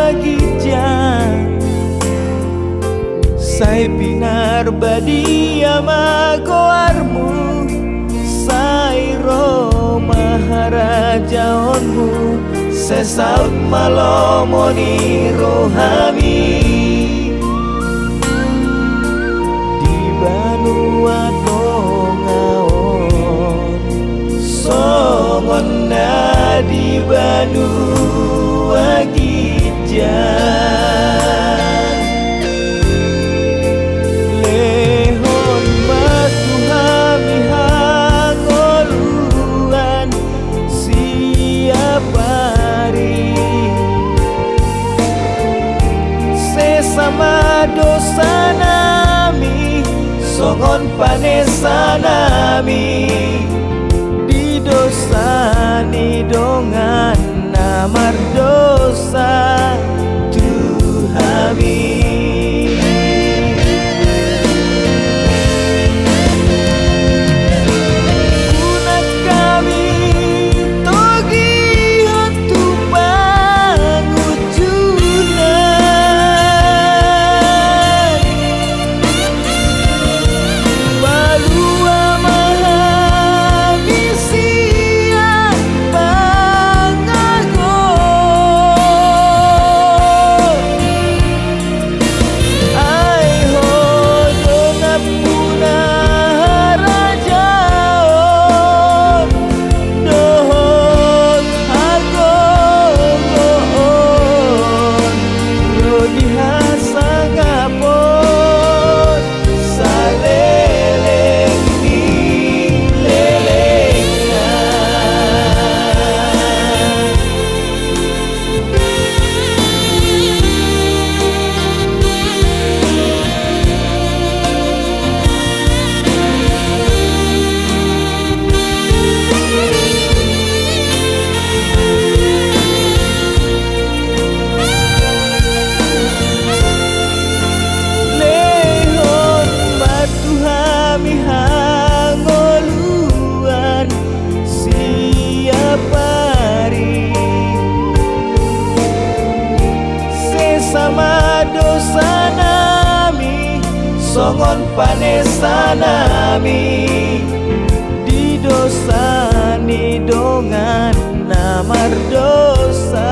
wagijang Sai pinar badia magoarmu Sairo maharajaonmu Sesaut malomoni rohami Di Banua Dongaon Songon na di Banua Gijang Lehon matuhami hangoluan siapari Sesama dosa nami Songon panesa nami Di dosa ni dongan namar dosa Tuhami Unak kami togi hotu pangujunan Balua mahami siang pangago Ai hodo ngapuna harajaon Dohon hagogoon Rodi hasangapon Saleleng di lelengan Lehon matuhami hangoluan siapari Sesama dosa nami Songon panesa nami Di dosa ni dongan namar dosa